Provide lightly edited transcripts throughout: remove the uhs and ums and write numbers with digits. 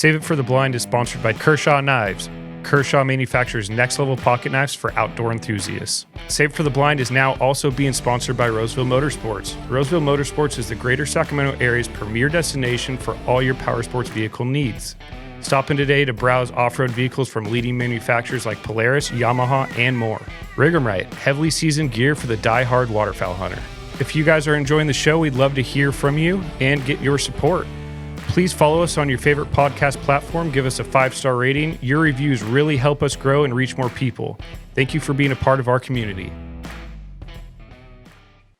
Save It for the Blind is sponsored by Kershaw Knives. Kershaw manufactures next-level pocket knives for outdoor enthusiasts. Save It for the Blind is now also being sponsored by Roseville Motorsports. Roseville Motorsports is the greater Sacramento area's premier destination for all your power sports vehicle needs. Stop in today to browse off-road vehicles from leading manufacturers like Polaris, Yamaha, and more. Rig 'em right, heavily seasoned gear for the die-hard waterfowl hunter. If you guys are enjoying the show, we'd love to hear from you and get your support. Please follow us on your favorite podcast platform. Give us a 5-star rating. Your reviews really help us grow and reach more people. Thank you for being a part of our community.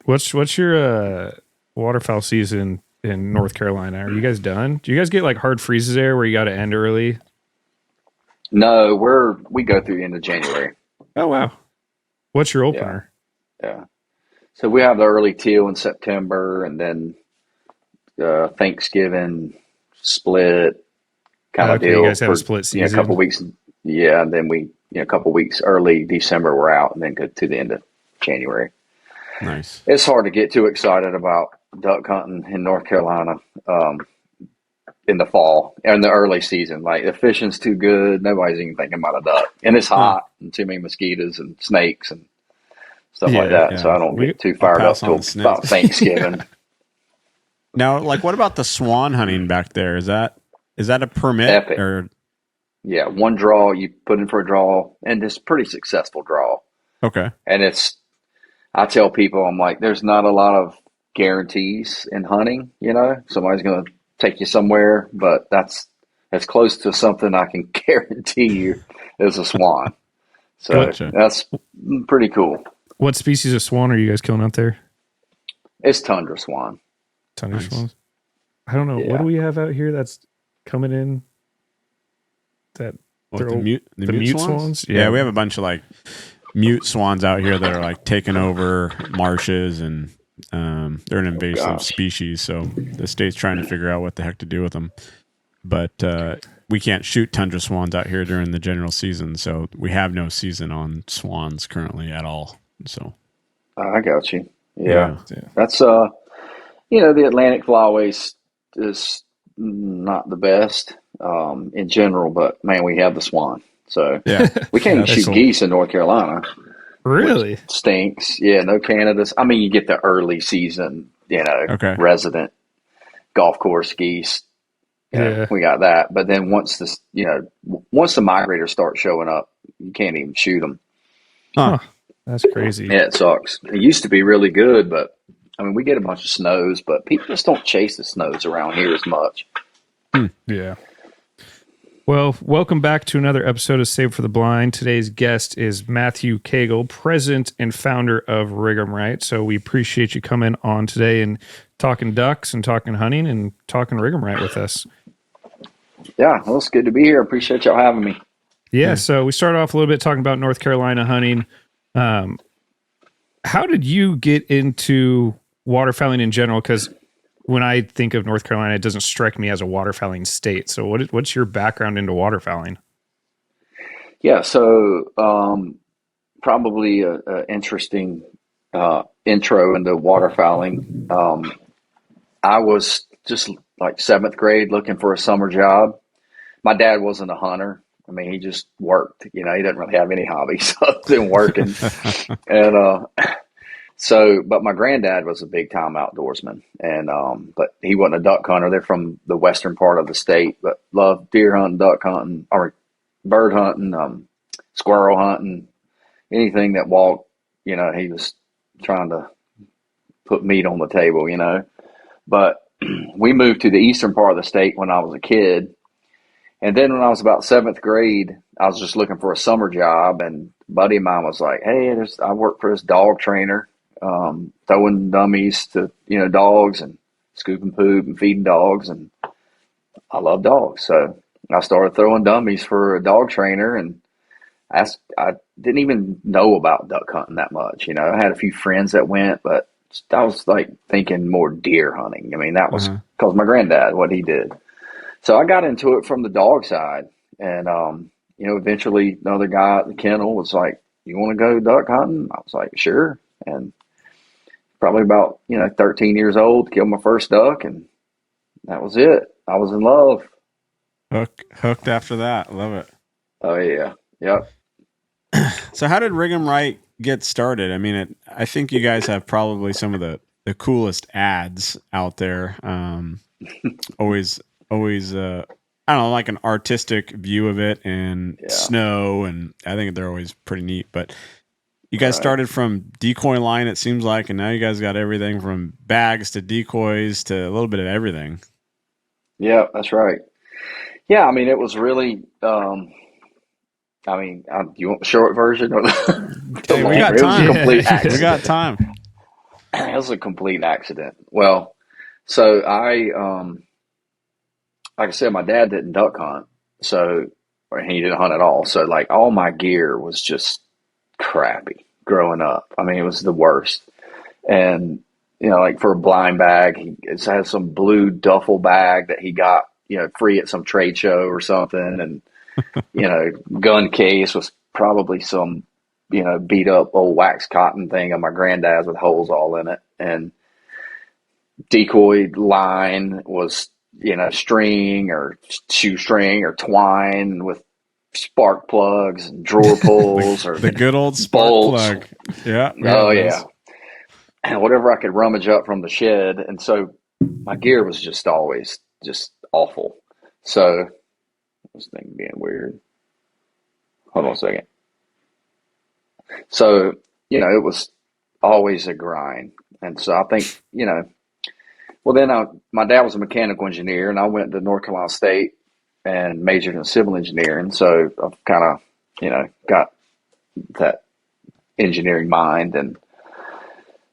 What's your waterfowl season in North Carolina? Are you guys done? Do you guys get like hard freezes there where you got to end early? No, we go through the end of January. Oh, wow. What's your opener? Yeah. So we have the early teal in September, and then Thanksgiving split kind of deal. You guys have a split season. A couple weeks. Yeah, and then a couple weeks early December we're out, and then go to the end of January. Nice. It's hard to get too excited about duck hunting in North Carolina in the fall and the early season. Like the fishing's too good, nobody's even thinking about a duck, and it's hot and too many mosquitoes and snakes and stuff like that. Yeah. So I don't get too fired up till about Thanksgiving. Now, like, what about the swan hunting back there? Is that a permit? Epic. Or? Yeah, one draw, you put in for a draw, and it's a pretty successful draw. Okay. And I tell people, I'm like, there's not a lot of guarantees in hunting, somebody's going to take you somewhere, but that's as close to something I can guarantee you as a swan. So gotcha. That's pretty cool. What species of swan are you guys killing out there? It's Tundra Swan. Tundra swans. I don't know. Yeah. What do we have out here that's coming in? The mute swans? Yeah, we have a bunch of like mute swans out here that are like taking over marshes, and they're an invasive species. So the state's trying to figure out what the heck to do with them. But we can't shoot tundra swans out here during the general season, so we have no season on swans currently at all. So I got you. Yeah. That's the Atlantic flyways is not the best in general, but man, we have the swan. So we can't even shoot geese in North Carolina. Really? Stinks. Yeah, no Canadas. I mean, you get the early season, resident golf course geese. We got that. But then once the migrators start showing up, you can't even shoot them. Huh. That's crazy. Yeah, it sucks. It used to be really good, but I mean, we get a bunch of snows, but people just don't chase the snows around here as much. Yeah. Well, welcome back to another episode of Save for the Blind. Today's guest is Matthew Cagle, president and founder of Rig 'em Right. So we appreciate you coming on today and talking ducks and talking hunting and talking Rig 'em Right with us. Yeah, well, it's good to be here. Appreciate y'all having me. Yeah, so we started off a little bit talking about North Carolina hunting. How did you get into waterfowling in general? Because when I think of North Carolina, it doesn't strike me as a waterfowling state. So what's your background into waterfowling? Yeah, so probably an interesting intro into waterfowling. I was just like 7th grade looking for a summer job. My dad wasn't a hunter. I mean, he just worked. He didn't really have any hobbies other than working. And but my granddad was a big time outdoorsman, and but he wasn't a duck hunter. They're from the western part of the state, but loved deer hunting, duck hunting, or bird hunting, squirrel hunting, anything that walked. He was trying to put meat on the table. But we moved to the eastern part of the state when I was a kid. And then when I was about 7th grade, I was just looking for a summer job, and a buddy of mine was like, hey, I work for this dog trainer, throwing dummies to, dogs and scooping poop and feeding dogs. And I love dogs. So I started throwing dummies for a dog trainer, and I didn't even know about duck hunting that much. I had a few friends that went, but I was like thinking more deer hunting. I mean, that was because my granddad, what he did. So I got into it from the dog side, and, eventually another guy at the kennel was like, you want to go duck hunting? I was like, sure. And probably about, 13 years old, killed my first duck, and that was it. I was in love. Hooked after that. Love it. Oh yeah. Yep. So how did Rig 'em Right get started? I mean, I think you guys have probably some of the coolest ads out there. Always, I don't know, like an artistic view of it and snow, and I think they're always pretty neat. But you guys started from decoy line, it seems like, and now you guys got everything from bags to decoys to a little bit of everything. Yeah, that's right. Yeah, I mean, it was really. You want the short version or Hey, we got time. It was a complete accident. We got time. It was a complete accident. Well, so like I said, my dad didn't duck hunt, or he didn't hunt at all. So like all my gear was just crappy growing up. I mean, it was the worst. And like for a blind bag, it has some blue duffel bag that he got free at some trade show or something, and gun case was probably some, beat up old wax cotton thing of my granddad's with holes all in it. And decoy line was, string or shoestring or twine with spark plugs and drawer pulls or the good old spark bolts. Plug. Yeah. Oh yeah. And whatever I could rummage up from the shed. And so my gear was just always just awful. So this thing being weird. Hold on a second. So, it was always a grind. And so I think, well, then my dad was a mechanical engineer, and I went to North Carolina State and majored in civil engineering. So I've kind of, got that engineering mind. And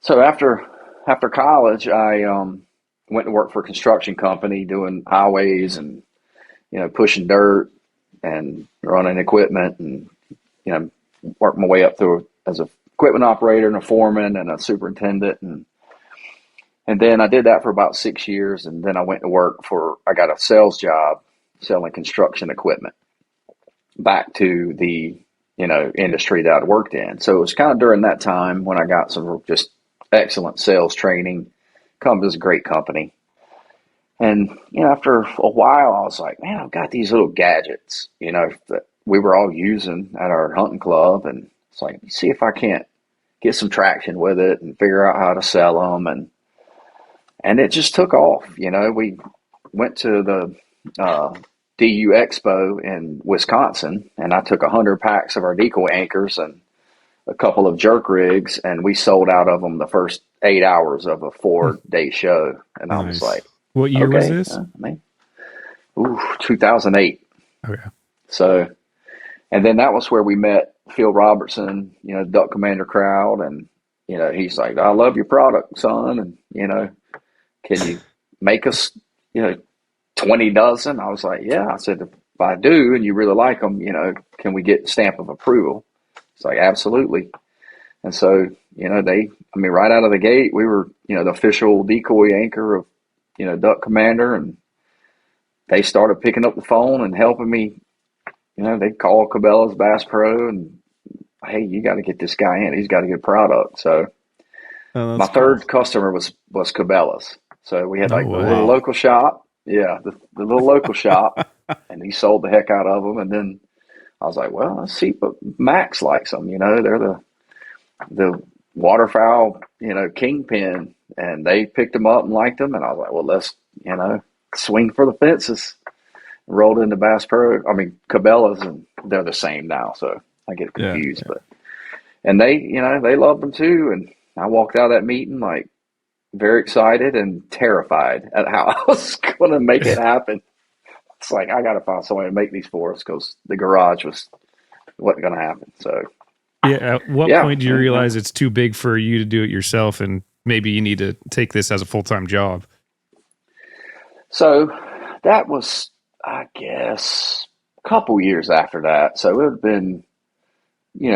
so after college, I went to work for a construction company doing highways and, pushing dirt and running equipment, and worked my way up through as a equipment operator and a foreman and a superintendent, and then I did that for about 6 years, and then I went to work I got a sales job selling construction equipment back to the industry that I'd worked in. So it was kind of during that time when I got some just excellent sales training. Company's a great company. And, after a while, I was like, man, I've got these little gadgets, that we were all using at our hunting club. And it's like, see if I can't get some traction with it and figure out how to sell them. And it just took off. We went to the DU Expo in Wisconsin, and I took 100 packs of our decoy anchors and a couple of jerk rigs, and we sold out of them the first 8 hours of a 4-day show. And I was like, what year was this? 2008. Okay. So, and then that was where we met Phil Robertson, Duck Commander crowd. And, he's like, I love your product, son. And, can you make us, 20 dozen? I was like, yeah. I said, if I do, and you really like them, can we get stamp of approval? It's like, absolutely. And so, right out of the gate, we were, the official decoy anchor of, Duck Commander, and they started picking up the phone and helping me. They call Cabela's Bass Pro and, hey, you got to get this guy in. He's got a good product. So my third customer was Cabela's. So we had the little local shop. Yeah, the little local shop, and he sold the heck out of them. And then I was like, well, let's see what Max likes them. They're the Waterfowl, kingpin, and they picked them up and liked them. And I was like, well, let's, swing for the fences. Rolled into Bass Pro. Cabela's, and they're the same now. So I get confused, but, and they loved them too. And I walked out of that meeting, like, very excited and terrified at how I was going to make it happen. It's like, I got to find somebody to make these for us, because the garage wasn't going to happen. So, at what point do you realize it's too big for you to do it yourself, and maybe you need to take this as a full-time job? So that was, I guess, a couple years after that. So it would have been,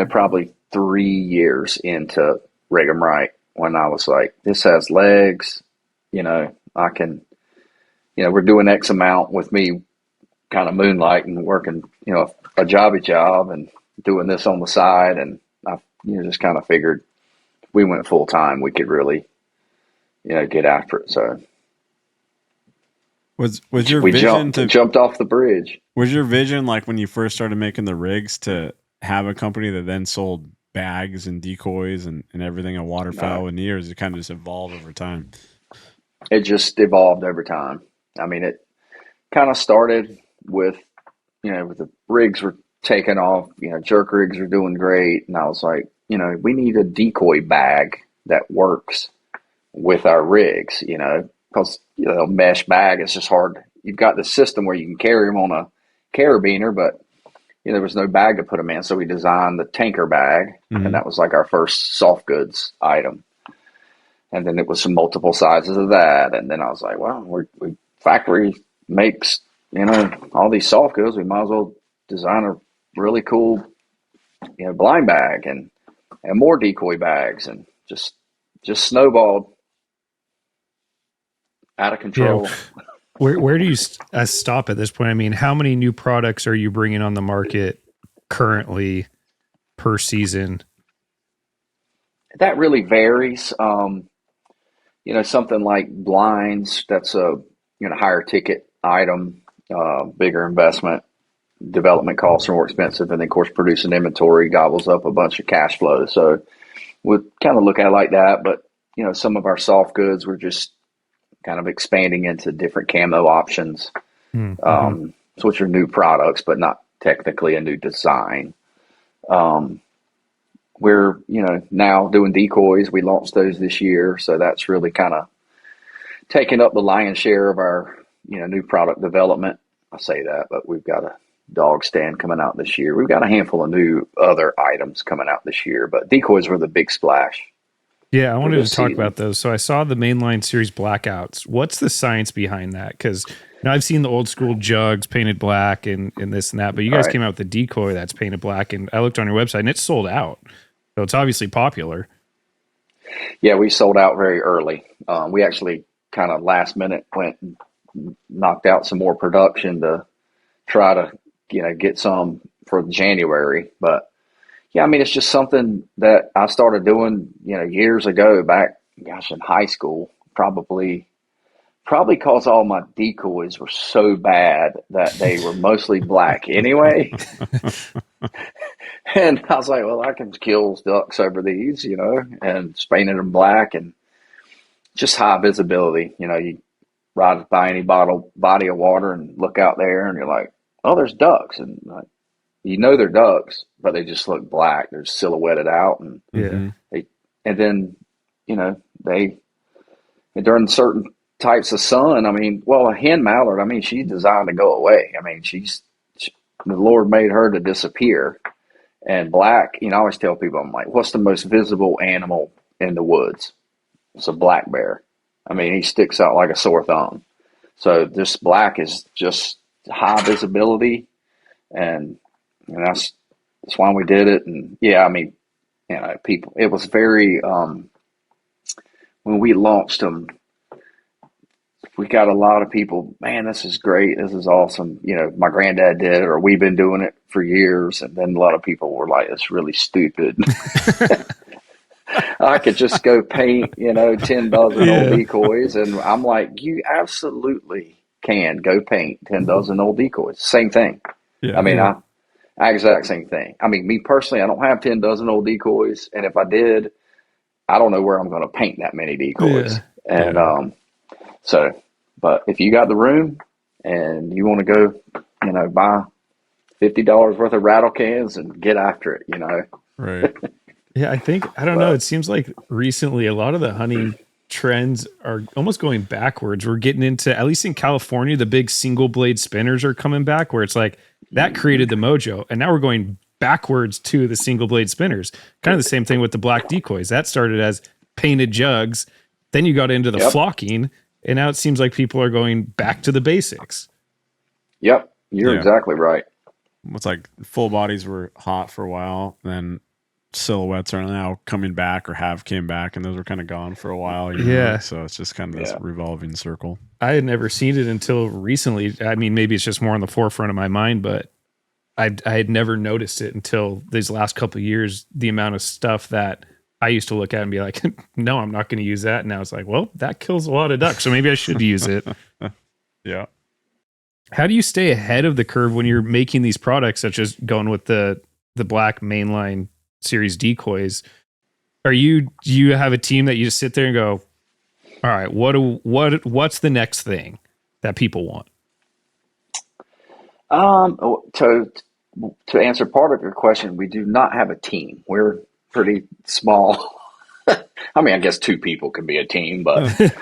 probably 3 years into Rig 'em Right when I was like, this has legs, I can, we're doing X amount with me kind of moonlighting, working, a job and doing this on the side. And I, just kind of figured if we went full time, we could really, get after it. So. Was your vision jumped off the bridge? Was your vision like when you first started making the rigs to have a company that then sold bags and decoys and everything at Waterfowl and years? It kind of just evolved over time. It just evolved over time. I mean, it kind of started with, with the rigs were taking off, jerk rigs are doing great. And I was like, we need a decoy bag that works with our rigs, because, mesh bag is just hard. You've got the system where you can carry them on a carabiner, but, there was no bag to put them in. So we designed the tanker bag, and that was like our first soft goods item. And then it was some multiple sizes of that. And then I was like, well, we factory makes, all these soft goods. We might as well design a really cool, blind bag and more decoy bags, and just snowballed out of control. Yeah. Where do you stop at this point? I mean, how many new products are you bringing on the market currently per season? That really varies. Something like blinds, that's a higher ticket item, bigger investment, development costs are more expensive, and then of course producing inventory gobbles up a bunch of cash flow. So we kind of look at it like that. But some of our soft goods, we're just kind of expanding into different camo options, which are new products, but not technically a new design. We're, now doing decoys. We launched those this year. So that's really kind of taking up the lion's share of our, new product development. I say that, but we've got a dog stand coming out this year. We've got a handful of new other items coming out this year, but decoys were the big splash. Yeah, I wanted to talk about those. So I saw the mainline series Blackouts. What's the science behind that? Because I've seen the old school jugs painted black and this and that, but you guys came out with the decoy that's painted black, and I looked on your website and it's sold out. So it's obviously popular. Yeah, we sold out very early. We actually kind of last minute went and knocked out some more production to try to, get some for January. But yeah, I mean, it's just something that I started doing, years ago back, in high school, probably because all my decoys were so bad that they were mostly black anyway. And I was like, well, I can kill ducks over these, and painted them black, and just high visibility. You ride by any body of water and look out there and you're like, oh, there's ducks. And like, they're ducks, but they just look black. They're silhouetted out. And then, during certain types of sun, a hen mallard, she's designed to go away. The Lord made her to disappear. And black, I always tell people, I'm like, what's the most visible animal in the woods? It's a black bear. He sticks out like a sore thumb. So this black is just high visibility, and that's why we did it. And people, it was very, when we launched them, we got a lot of people, man, this is great. This is awesome. My granddad did it, or we've been doing it for years. And then a lot of people were like, it's really stupid. I could just go paint, 10 dozen old decoys. And I'm like, you absolutely can go paint 10 dozen old decoys. Same thing. Yeah, I exact same thing. Me personally, I don't have 10 dozen old decoys. And if I did, I don't know where I'm going to paint that many decoys. Yeah. And, but if you got the room and you want to go, buy $50 worth of rattle cans and get after it, Right. Yeah, I don't know. It seems like recently a lot of the hunting trends are almost going backwards. We're getting into, at least in California, the big single blade spinners are coming back, where it's like that created the mojo. And now we're going backwards to the single blade spinners. Kind of the same thing with the black decoys. That started as painted jugs. Then you got into the flocking. And now it seems like people are going back to the basics. Yep, you're exactly right. It's like full bodies were hot for a while, then silhouettes are now coming back or have came back, and those were kind of gone for a while. So it's just kind of this revolving circle. I had never seen it until recently. Maybe it's just more on the forefront of my mind, but I had never noticed it until these last couple of years, the amount of stuff that I used to look at and be like, no, I'm not going to use that. And now it's like, well, that kills a lot of ducks, so maybe I should use it. Yeah. How do you stay ahead of the curve when you're making these products, such as going with the black mainline series decoys? Do you have a team that you just sit there and go, all right, what's the next thing that people want? To answer part of your question, we do not have a team. We're pretty small. I mean, I guess two people can be a team, but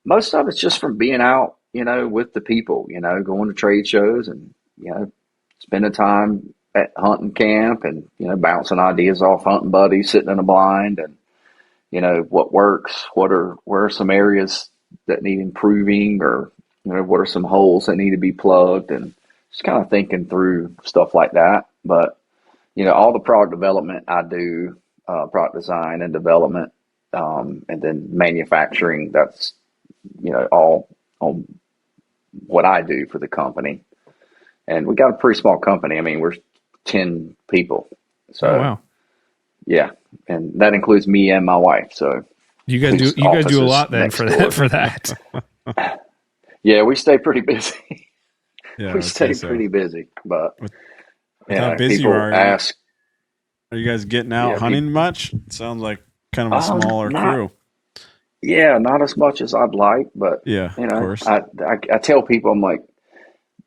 most of it's just from being out, with the people, going to trade shows and, spending time at hunting camp and, bouncing ideas off hunting buddies, sitting in a blind and, what works, where are some areas that need improving or, what are some holes that need to be plugged and just kind of thinking through stuff like that. But, all the product development I do, product design and development, and then manufacturing, that's, all on what I do for the company. And we got a pretty small company. I mean, we're 10 people. So, wow. Yeah. And that includes me and my wife. So you guys do a lot then for that. Yeah, we stay pretty busy. Yeah, we stay pretty busy, but how busy people ask, are you guys getting out hunting much? It sounds like kind of a smaller crew. Yeah, not as much as I'd like, but of course. I tell people, I'm like,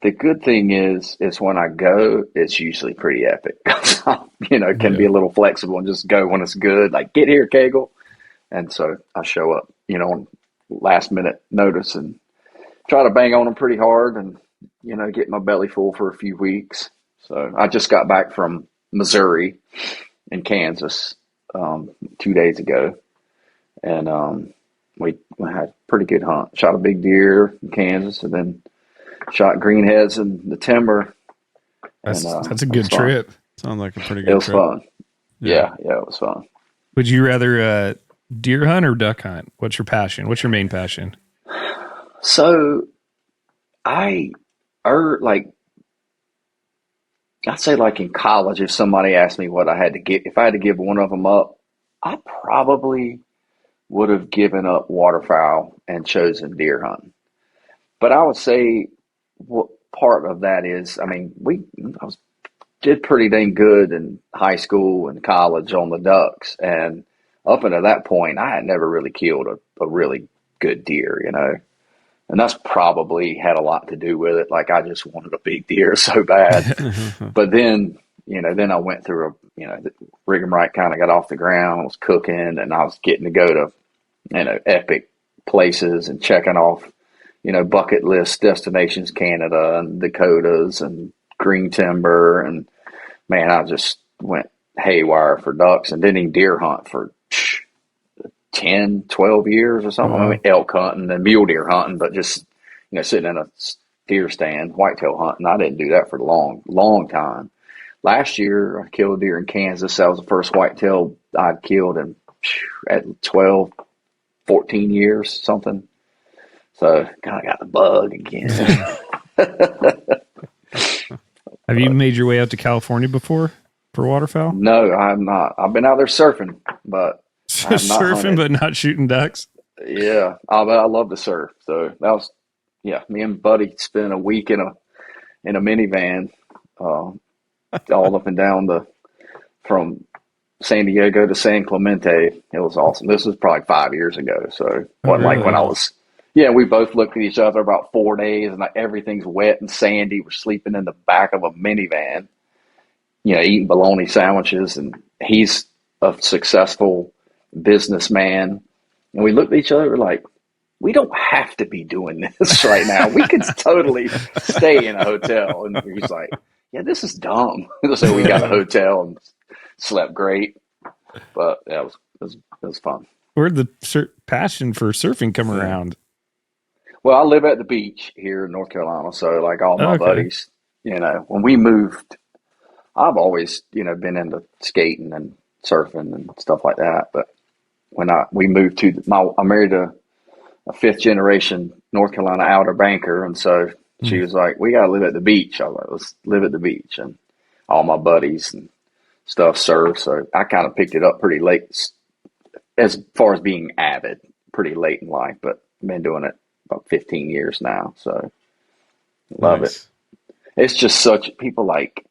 the good thing is when I go, it's usually pretty epic. Can be a little flexible and just go when it's good. Like, get here, Cagle. And so I show up, on last minute notice and try to bang on them pretty hard and, get my belly full for a few weeks. So I just got back from Missouri and Kansas 2 days ago. And we had a pretty good hunt. Shot a big deer in Kansas and then shot greenheads in the timber. That's a good trip. Sounds like a pretty good trip. It was fun. Yeah, it was fun. Would you rather deer hunt or duck hunt? What's your passion? What's your main passion? So I'd say like in college, if somebody asked me what I had to get, if I had to give one of them up, I probably would have given up waterfowl and chosen deer hunting. But I would say what part of that is, I mean, did pretty dang good in high school and college on the ducks. And up until that point, I had never really killed a really good deer, and that's probably had a lot to do with it. Like, I just wanted a big deer so bad. But then, then I went through the rig 'em right kind of got off the ground. I was cooking and I was getting to go to, epic places and checking off, bucket list destinations, Canada and Dakotas and green timber. And man, I just went haywire for ducks and didn't even deer hunt for 10, 12 years or something. I mean, elk hunting and mule deer hunting, but just, sitting in a deer stand, whitetail hunting. I didn't do that for a long, long time. Last year, I killed a deer in Kansas. That was the first whitetail I'd killed in at 12, 14 years, something. So kind of got the bug again. Have you made your way out to California before for waterfowl? No, I'm not. I've been out there surfing, but surfing, but not shooting ducks. Yeah, but I love to surf. So that was, me and Buddy spent a week in a minivan, all up and down from San Diego to San Clemente. It was awesome. This was probably 5 years ago. So when I was, we both looked at each other about 4 days and everything's wet and sandy. We're sleeping in the back of a minivan, eating bologna sandwiches, and he's a successful businessman. And we looked at each other like, we don't have to be doing this right now. We could totally stay in a hotel. And he's like, yeah, this is dumb. So we got a hotel and slept great. But yeah, it was fun. Where'd the passion for surfing come around? Well, I live at the beach here in North Carolina. So like all my buddies, when we moved, I've always, been into skating and surfing and stuff like that. But when we moved I married a fifth generation North Carolina Outer Banker. And so she was like, we got to live at the beach. I was like, let's live at the beach. And all my buddies and stuff surf. So I kind of picked it up pretty late as far as being avid, pretty late in life, but been doing it about 15 years now. So love it. It's just people like,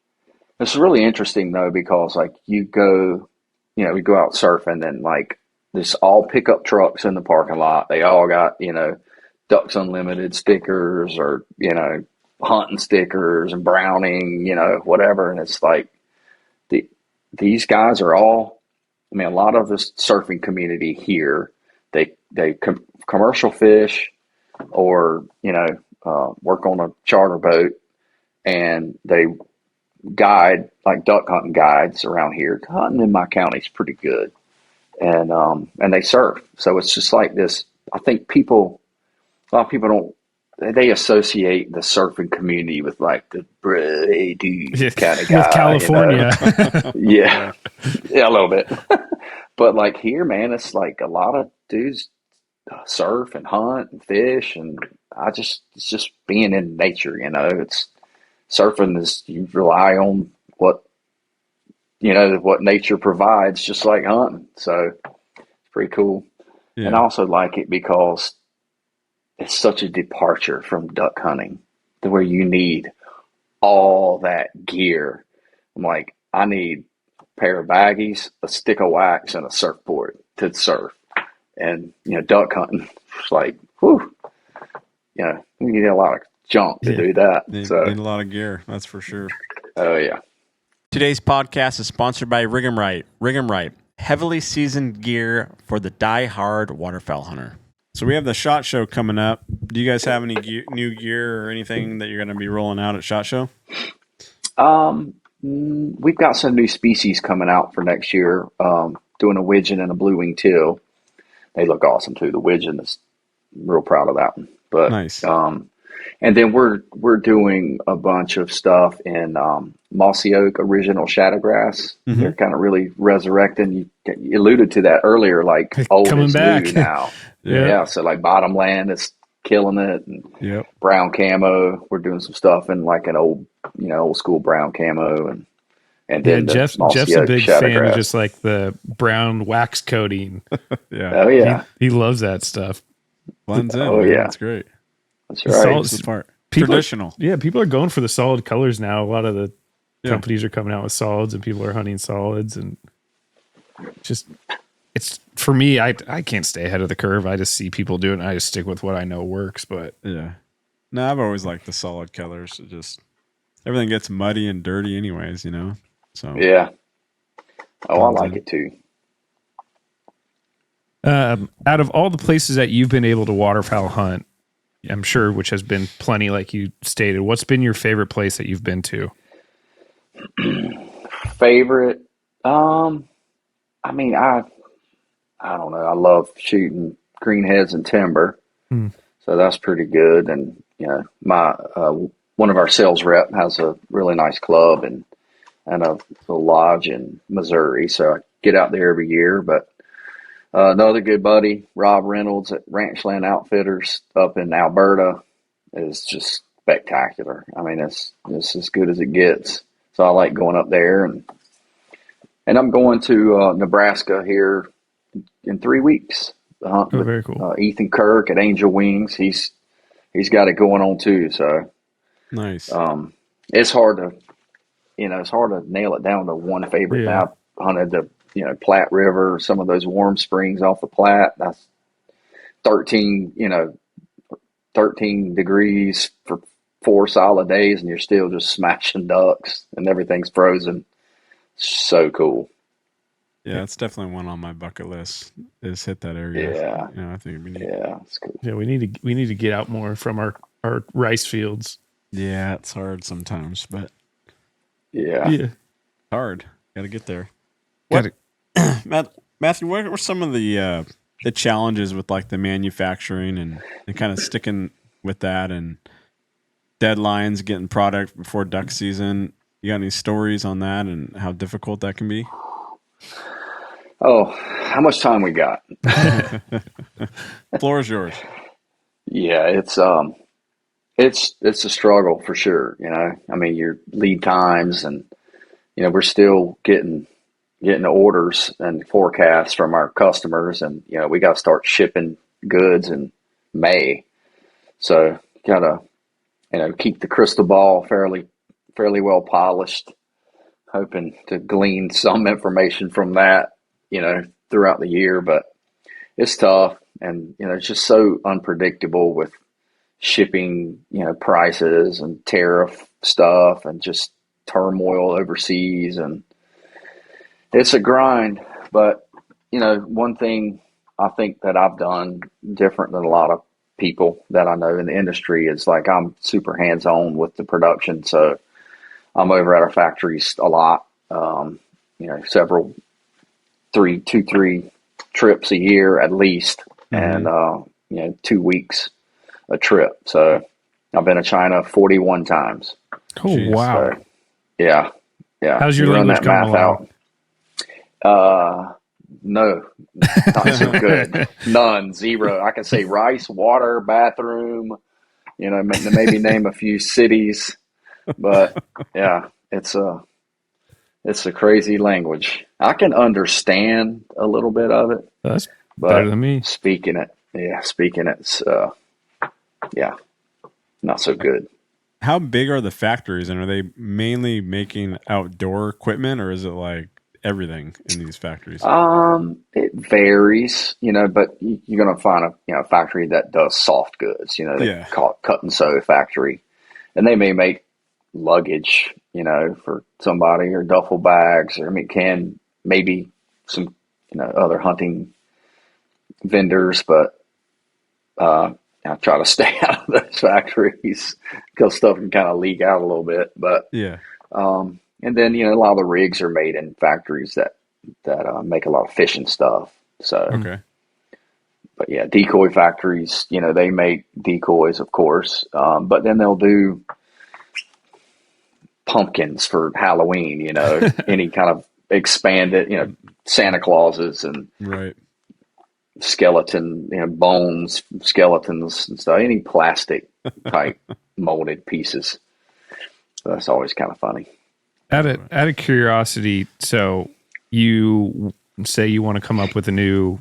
it's really interesting though, because like we go out surfing and like there's all pickup trucks in the parking lot. They all got, Ducks Unlimited stickers or, hunting stickers and Browning, whatever. And it's like these guys are all, a lot of this surfing community here, they commercial fish or, work on a charter boat, and they guide, like duck hunting guides around here. Hunting in my county is pretty good. And they surf. So it's just like this. I think a lot of people they associate the surfing community with like the hey dude kind of guy. With California. Yeah, a little bit. But like here, man, it's like a lot of dudes surf and hunt and fish, and it's just being in nature, It's surfing is, you rely on what nature provides, just like hunting. So it's pretty cool. Yeah. And I also like it because it's such a departure from duck hunting, to where you need all that gear. I'm like, I need a pair of baggies, a stick of wax, and a surfboard to surf. And, duck hunting, it's like, whew, you need a lot of junk to do that. Need a lot of gear, that's for sure. Oh, yeah. Today's podcast is sponsored by Rig 'em Right. Rig 'em Right, heavily seasoned gear for the die-hard waterfowl hunter. So we have the SHOT Show coming up. Do you guys have any new gear or anything that you're going to be rolling out at SHOT Show? We've got some new species coming out for next year. Doing a widgeon and a blue-wing teal. They look awesome too. The widgeon is, I'm real proud of that one. But nice. And then we're doing a bunch of stuff in mossy oak original shadowgrass. Mm-hmm. They're kind of really resurrecting. You alluded to that earlier, like old is new now. Yeah. So like Bottomland is killing it, and brown camo. We're doing some stuff in like an old school brown camo, and then Jeff's a big fan of just like the brown wax coating. Oh yeah, he loves that stuff. Blends in. Oh yeah, that's great. That's right. That's the part. Traditional. People are going for the solid colors now. A lot of the companies are coming out with solids, and people are hunting solids, and it's for me. I can't stay ahead of the curve. I just see people do it, and I just stick with what I know works. But no, I've always liked the solid colors. It just everything gets muddy and dirty, anyways. So yeah. Oh, I like it too. Out of all the places that you've been able to waterfowl hunt, I'm sure, which has been plenty, like you stated, what's been your favorite place that you've been to? Favorite? I don't know. I love shooting greenheads and timber. So that's pretty good. And, my, one of our sales rep has a really nice club and a little lodge in Missouri. So I get out there every year, but another good buddy, Rob Reynolds at Ranchland Outfitters up in Alberta, is just spectacular. It's as good as it gets. So I like going up there, and I'm going to Nebraska here in 3 weeks. Very cool. Ethan Kirk at Angel Wings. He's got it going on too. So nice. It's hard to nail it down to one favorite. Yeah. Now I hunted the Platte River, some of those warm springs off the Platte. That's 13 degrees for 4 solid days, and you're still just smashing ducks, and everything's frozen. So cool. Yeah, it's definitely one on my bucket list, is hit that area. Yeah. I think it'd be neat. Yeah, it's cool. Yeah, we need to get out more from our rice fields. Yeah, it's hard sometimes, but yeah. Hard. Got to get there. Matthew, what were some of the challenges with like the manufacturing and kind of sticking with that, and deadlines, getting product before duck season? You got any stories on that and how difficult that can be? Oh, how much time we got? Floor is yours. Yeah, it's a struggle for sure. Your lead times, and we're still getting orders and forecasts from our customers, and we got to start shipping goods in May. So gotta, keep the crystal ball fairly well polished, hoping to glean some information from that, throughout the year. But it's tough, and it's just so unpredictable with shipping, prices and tariff stuff and just turmoil overseas, and it's a grind. But one thing I think that I've done different than a lot of people that I know in the industry is like I'm super hands-on with the production. So I'm over at our factories a lot, several, three trips a year at least, and 2 weeks a trip. So I've been to China 41 times. Oh, wow. So, yeah. How's your language coming along? No, not so good. None, zero. I can say rice, water, bathroom, maybe name a few cities, but yeah, it's a crazy language. I can understand a little bit of it. That's better than me. Speaking it's not so good. How big are the factories, and are they mainly making outdoor equipment, or is it like everything in these factories? It varies, but you're going to find a factory that does soft goods, they call it cut and sew factory, and they may make luggage, for somebody, or duffel bags, or maybe some, other hunting vendors, but, I try to stay out of those factories because stuff can kind of leak out a little bit, but and then, a lot of the rigs are made in factories that make a lot of fishing stuff. So, but yeah, decoy factories, they make decoys, of course. But then they'll do pumpkins for Halloween, any kind of expanded, Santa Clauses and skeleton, bones, skeletons and stuff, any plastic type molded pieces. So that's always kind of funny. Out of curiosity, so you say you want to come up with a new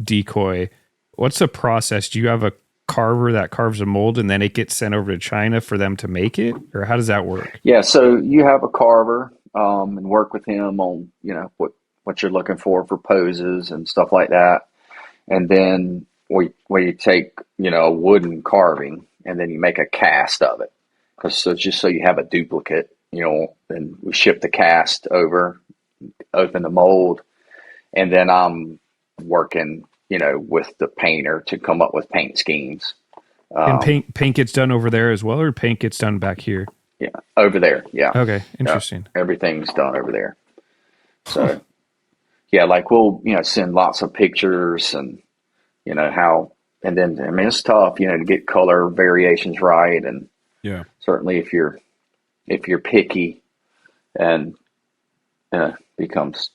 decoy. What's the process? Do you have a carver that carves a mold and then it gets sent over to China for them to make it? Or how does that work? Yeah, so you have a carver and work with him on, what you're looking for poses and stuff like that. And then where you take, a wooden carving and then you make a cast of it. Just so you have a duplicate, then we ship the cast over, open the mold, and then I'm working, with the painter to come up with paint schemes. And paint gets done over there as well, or paint gets done back here? Yeah, over there. Yeah. Okay, interesting. Everything's done over there. So, yeah, like we'll, send lots of pictures and, how, and then, it's tough, to get color variations right. And certainly if you're picky, and becomes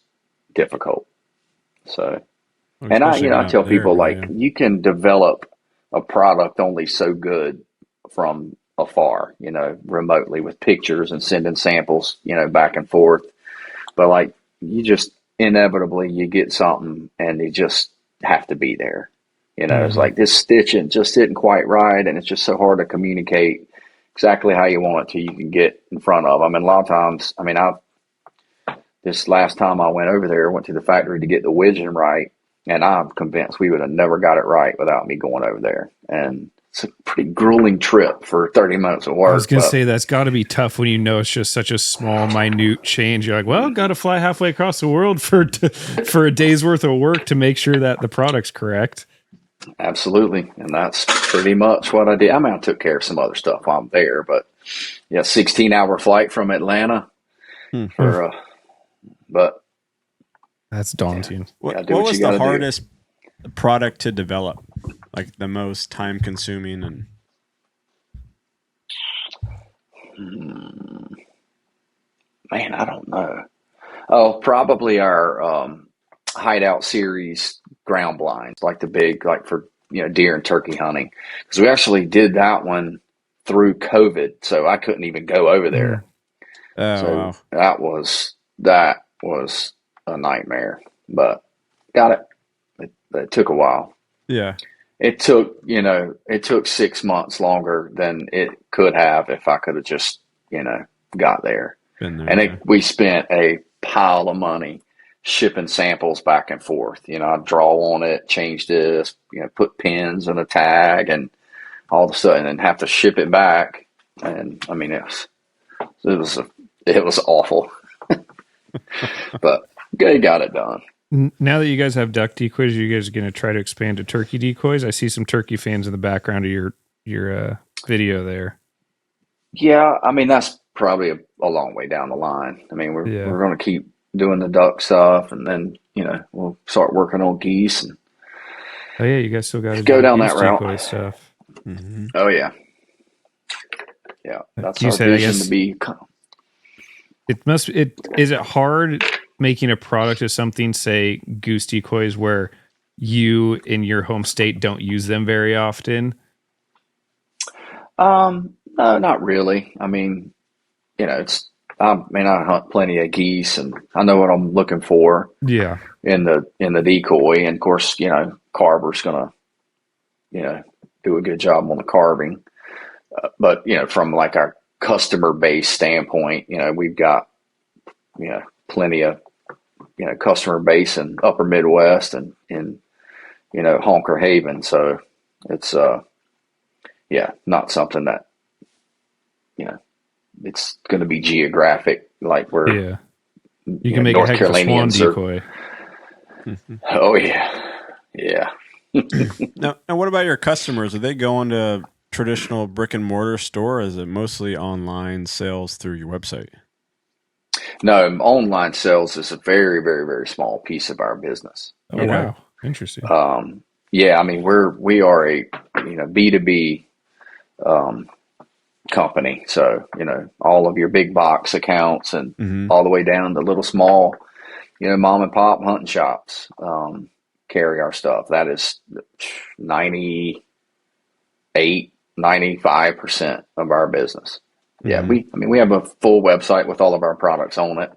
difficult. So, and I tell people you can develop a product only so good from afar, remotely with pictures and sending samples, back and forth. But you just inevitably you get something and you just have to be there. It's like this stitching just isn't quite right, and it's just so hard to communicate exactly how you want it to. You can get in front of. A lot of times, this last time I went over there, I went to the factory to get the widgeon right, and I'm convinced we would have never got it right without me going over there. And it's a pretty grueling trip for 30 minutes of work. I was going to say, that's got to be tough when it's just such a small, minute change. You're like, well, got to fly halfway across the world for a day's worth of work to make sure that the product's correct. Absolutely. And that's pretty much what I did. I took care of some other stuff while I'm there, but 16-hour flight from Atlanta but that's daunting. What was the hardest product to develop? Like the most time consuming and man, I don't know. Oh, probably our Hideout series ground blinds, like the big, for deer and turkey hunting, because we actually did that one through COVID, so I couldn't even go over there. Wow. that was a nightmare, but got it. It took a while. Yeah. it took 6 months longer than it could have if I could have just, got there. Been there, And we spent a pile of money shipping samples back and forth. I'd draw on it, change this, put pins and a tag, and all of a sudden, and have to ship it back. And I mean, it was awful, but they got it done. Now that you guys have duck decoys, are you guys going to try to expand to turkey decoys? I see some turkey fans in the background of your video there. Yeah, I mean, that's probably a long way down the line. I mean, we're going to keep doing the duck stuff, and then we'll start working on geese. And oh yeah, you guys still got to go down that route. Decoy stuff. Mm-hmm. Oh yeah, that's our vision to be. Is it hard making a product of something, say goose decoys, where you in your home state don't use them very often? No, not really. I mean, I hunt plenty of geese, and I know what I'm looking for. Yeah. In the decoy, and of course, Carver's gonna, do a good job on the carving. But from like our customer base standpoint, we've got, plenty of, customer base in Upper Midwest and in, Honker Haven. So it's not something that, it's going to be geographic, like we're, you can make North a heck of a swan decoy. Oh yeah. Now, what about your customers? Are they going to traditional brick and mortar store, or is it mostly online sales through your website? No, online sales is a very, very, very small piece of our business. Oh, wow. Interesting. Yeah, I mean, we are a B2B company. So, all of your big box accounts and all the way down to little small, mom and pop hunting shops carry our stuff. That is 95% of our business. Yeah, we have a full website with all of our products on it,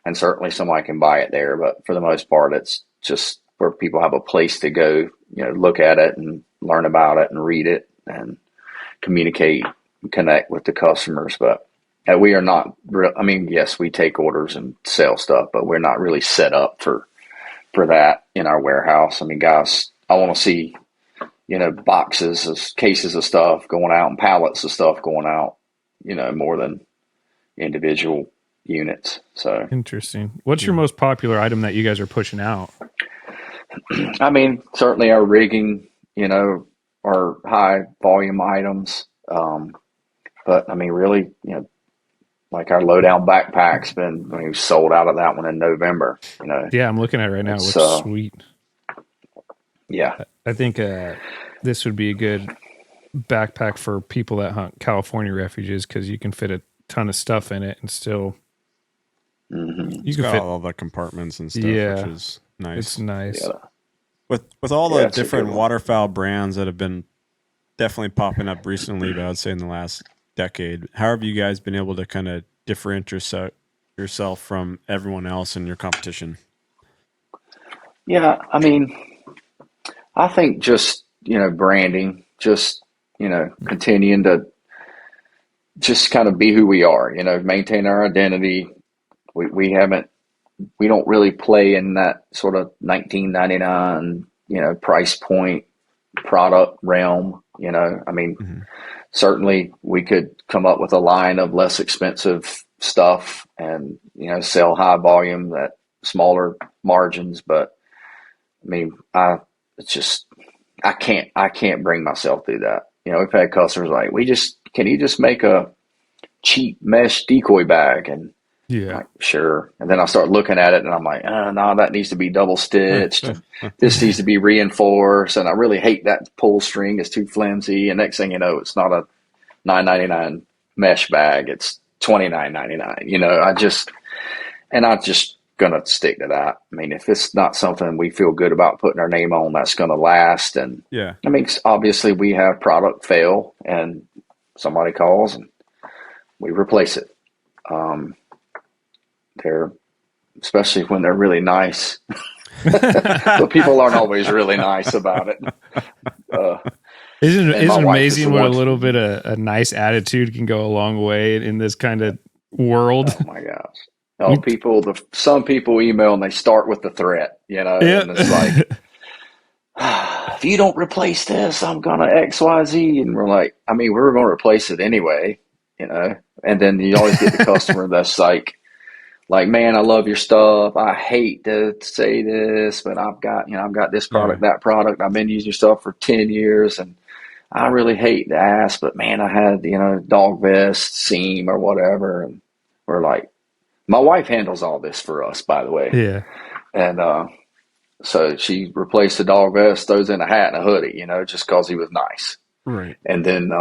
and certainly somebody can buy it there. But for the most part, it's just where people have a place to go, look at it and learn about it and read it and communicate and connect with the customers. But we are not yes, we take orders and sell stuff, but we're not really set up for that in our warehouse. I mean, guys, I want to see, boxes of cases of stuff going out and pallets of stuff going out, more than individual units. So interesting. What's your most popular item that you guys are pushing out? I mean, certainly our rigging, our high volume items. But I mean, really, like our lowdown backpack's we sold out of that one in November. Yeah, I'm looking at it right now. It looks sweet. Yeah, I think this would be a good backpack for people that hunt California refuges, because you can fit a ton of stuff in it and still you can fit all the compartments and stuff, which is nice. It's nice. Yeah. With all the different waterfowl brands that have been definitely popping up recently, but I would say in the last decade, how have you guys been able to kind of differentiate yourself from everyone else in your competition? Yeah, I mean, I think just, branding, just, continuing to just kind of be who we are, maintain our identity. We don't really play in that sort of $19.99, price point product realm. I mean, certainly we could come up with a line of less expensive stuff and, sell high volume at smaller margins. But I mean, I can't bring myself through that. We've had customers like, can you just make a cheap mesh decoy bag? And yeah, like, sure. And then I start looking at it and I'm like, no, that needs to be double stitched. This needs to be reinforced. And I really hate that pull string. It's too flimsy. And next thing you know, it's not a $9.99 mesh bag. It's $29.99. I'm just going to stick to that. I mean, if it's not something we feel good about putting our name on, that's going to last. And yeah, I mean, obviously we have product fail and somebody calls and we replace it. Especially when they're really nice. but people aren't always really nice about it. Isn't it amazing what a little bit of a nice attitude can go a long way in this kind of world? Oh my gosh. Some people email and they start with the threat, and it's like, if you don't replace this, I'm going to XYZ. And we're like, we're going to replace it anyway, and then you always get the customer that's like, man, I love your stuff. I hate to say this, but I've got this product, that product. I've been using your stuff for 10 years and I really hate to ask, but man, I had, dog vest seam or whatever. And we're like, my wife handles all this for us, by the way. Yeah. And, so she replaced the dog vest, throws in a hat and a hoodie, just cause he was nice. Right. And then,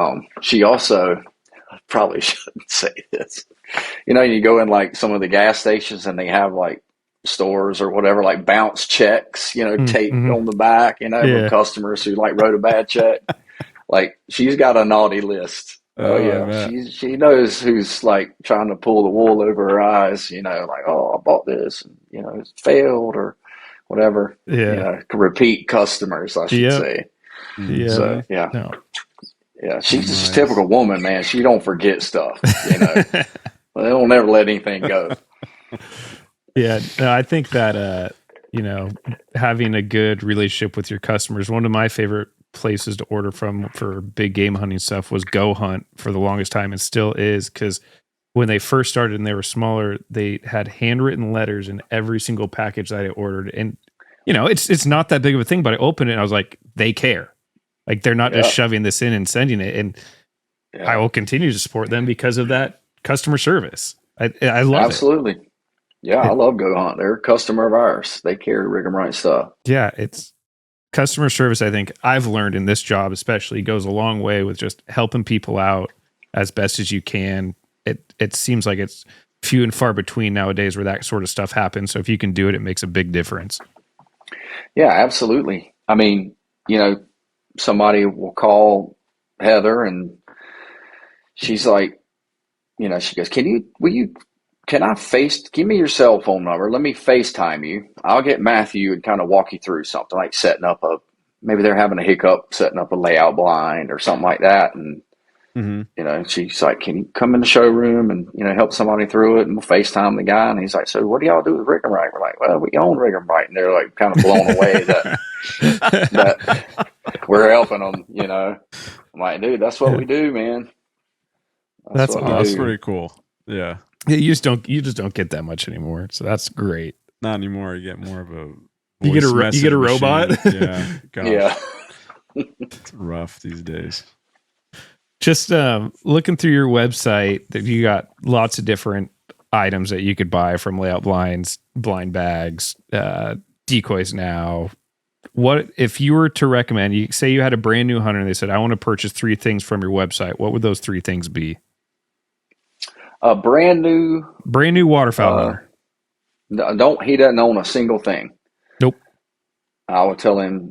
she also, I probably shouldn't say this, you go in like some of the gas stations and they have like stores or whatever, like bounce checks, taped on the back, from customers who like wrote a bad check. Like she's got a naughty list. Oh yeah. She knows who's like trying to pull the wool over her eyes, like, oh, I bought this, and, it's failed or whatever. Yeah. Repeat customers, I should say. Yeah. So, yeah. No. Yeah. She's just a typical woman, man. She don't forget stuff, They don't never let anything go. Yeah. No, I think that, having a good relationship with your customers, one of my favorite places to order from for big game hunting stuff was Go Hunt for the longest time, and still is, because when they first started and they were smaller, they had handwritten letters in every single package that I ordered. And, it's not that big of a thing, but I opened it and I was like, they care. Like they're not just shoving this in and sending it. And I will continue to support them because of that customer service. I love Absolutely. It. Yeah, I love Go Hunt. They're a customer of ours. They carry rig 'em right stuff. Yeah, it's customer service. I think I've learned in this job especially goes a long way with just helping people out as best as you can. It seems like it's few and far between nowadays where that sort of stuff happens. So if you can do it, it makes a big difference. Yeah, absolutely. Somebody will call Heather and she's like, she goes, give me your cell phone number. Let me FaceTime you. I'll get Matthew and kind of walk you through something like setting up maybe they're having a hiccup, setting up a layout blind or something like that. And, she's like, can you come in the showroom and, help somebody through it? And we'll FaceTime the guy. And he's like, so what do y'all do with Rig 'em Right? We're like, well, we own Rig 'em Right. And they're like kind of blown away that we're helping them, I'm like, dude, that's what we do, man. That's awesome. That's pretty cool. Yeah. You just don't get that much anymore. So that's great. Not anymore. You get more of a you get a robot. Yeah. Gosh. Yeah. It's rough these days. Just looking through your website, that you got lots of different items that you could buy, from layout blinds, blind bags, decoys now. What if you were to recommend, you say you had a brand new hunter and they said, I want to purchase 3 things from your website. What would those 3 things be? A brand new waterfowl hunter. He doesn't own a single thing. Nope. I would tell him,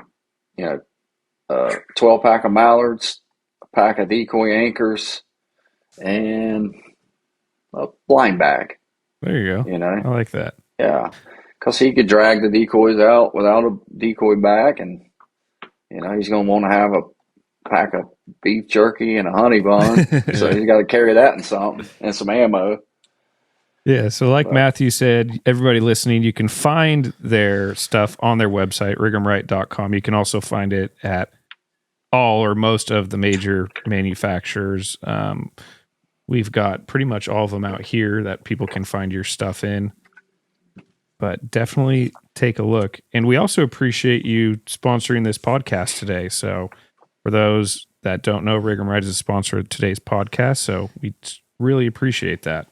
12 pack of mallards, a pack of decoy anchors, and a blind bag. There you go. I like that. Yeah. Because he could drag the decoys out without a decoy bag, and, he's going to want to have a pack of beef jerky and a honey bun. So he's got to carry that and some ammo. Yeah. So like Matthew said, everybody listening, you can find their stuff on their website, rigemright.com. You can also find it at all or most of the major manufacturers. We've got pretty much all of them out here that people can find your stuff in. But definitely take a look. And we also appreciate you sponsoring this podcast today. So for those that don't know, Rig 'em Right is a sponsor of today's podcast. So we really appreciate that.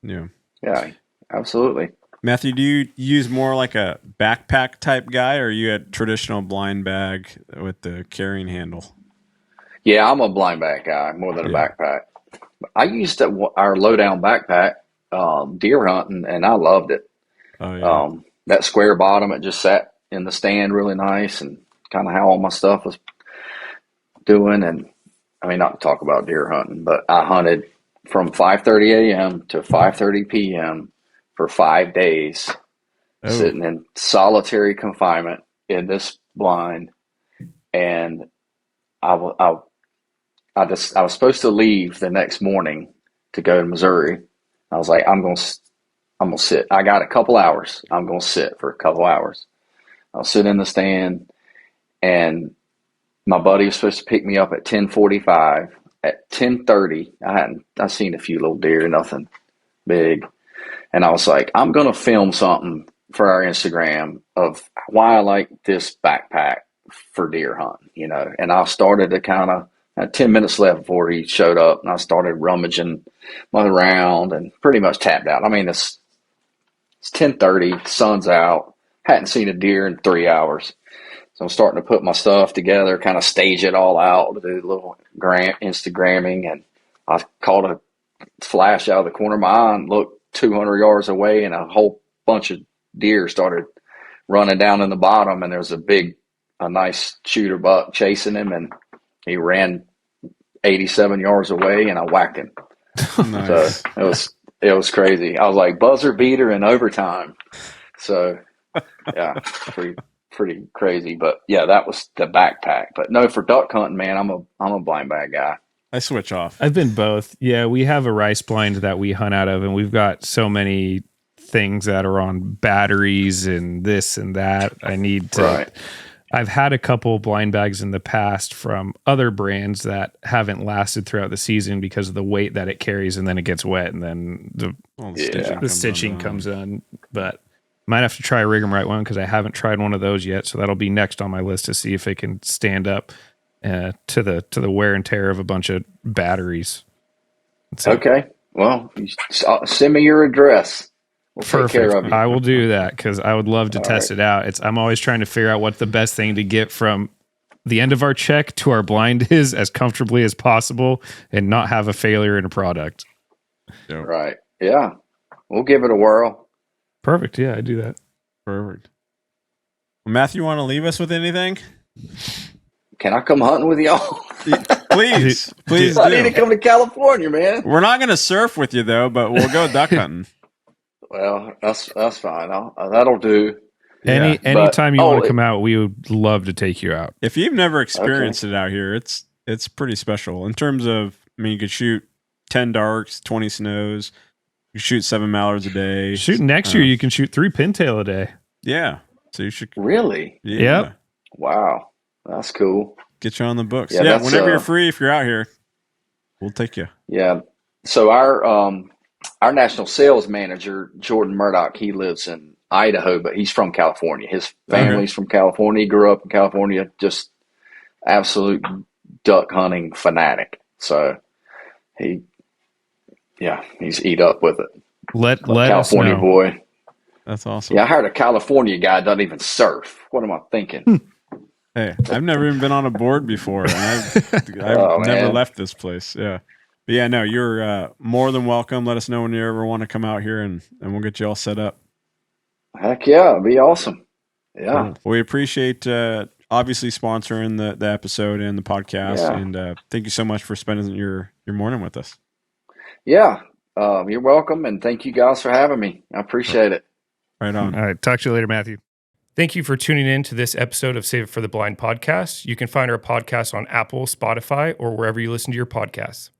Yeah. Yeah, absolutely. Matthew, do you use more like a backpack type guy, or are you a traditional blind bag with the carrying handle? Yeah, I'm a blind bag guy more than a backpack. I used our low-down backpack deer hunting, and I loved it. Oh, yeah. That square bottom, it just sat in the stand really nice, and kind of how all my stuff was doing. And not to talk about deer hunting, but I hunted from 5:30 a.m. to 5:30 p.m. for 5 days sitting in solitary confinement in this blind. And I was supposed to leave the next morning to go to Missouri. I was like, I'm gonna sit. I got a couple hours. I'm gonna sit for a couple hours. I'll sit in the stand, and my buddy was supposed to pick me up at 10:45. At 10:30, I seen a few little deer, nothing big, and I was like, I'm gonna film something for our Instagram of why I like this backpack for deer hunting, And I started to kind of, had 10 minutes left before he showed up, and I started rummaging around and pretty much tapped out. I mean, it's 10:30, sun's out, hadn't seen a deer in 3 hours. So I'm starting to put my stuff together, kind of stage it all out, do a little Instagramming, and I caught a flash out of the corner of my eye and looked 200 yards away, and a whole bunch of deer started running down in the bottom, and there was a nice shooter buck chasing him, and he ran 87 yards away, and I whacked him. Nice. So it was crazy. I was like buzzer beater in overtime. So yeah, pretty crazy. But yeah, that was the backpack. But no, for duck hunting, man, I'm a blind bag guy. I switch off. I've been both. Yeah, we have a rice blind that we hunt out of, and we've got so many things that are on batteries and this and that. I need to. Right. I've had a couple blind bags in the past from other brands that haven't lasted throughout the season because of the weight that it carries, and then it gets wet, and then the stitching comes on. But might have to try a rig 'em right one because I haven't tried one of those yet. So that'll be next on my list to see if it can stand up to the wear and tear of a bunch of batteries. So, okay, well, send me your address. We'll perfect. Take care of you. I will do that because I would love to test it out. I'm always trying to figure out what the best thing to get from the end of our check to our blind is as comfortably as possible and not have a failure in a product. Yep. Right. Yeah. We'll give it a whirl. Perfect. Yeah, I do that. Perfect. Well, Matthew, you want to leave us with anything? Can I come hunting with y'all? Please I need to come to California, man. We're not going to surf with you, though, but we'll go duck hunting. Well, that's fine. That'll do. Anytime you want to come out, we would love to take you out. If you've never experienced it out here, it's pretty special in terms of. I mean, you could shoot 10 darks, 20 snows. You shoot 7 mallards a day. Shoot next year, you can shoot 3 pintail a day. Yeah, so you should really. Yeah. Yep. Wow, that's cool. Get you on the books. Yeah, whenever you're free, if you're out here, we'll take you. Yeah. So our national sales manager, Jordan Murdoch, he lives in Idaho, but he's from California. His family's from California. He grew up in California, just absolute duck hunting fanatic. So he's eat up with it. Let California us know. Boy. That's awesome. Yeah, I heard a California guy doesn't even surf. What am I thinking? Hey, I've never even been on a board before, and I've never left this place. Yeah. But yeah, no, you're more than welcome. Let us know when you ever want to come out here, and we'll get you all set up. Heck yeah, it'd be awesome. Yeah. Well, we appreciate obviously sponsoring the episode and the podcast, and thank you so much for spending your morning with us. Yeah, you're welcome, and thank you guys for having me. I appreciate it. Right on. All right, talk to you later, Matthew. Thank you for tuning in to this episode of Save It for the Blind podcast. You can find our podcast on Apple, Spotify, or wherever you listen to your podcasts.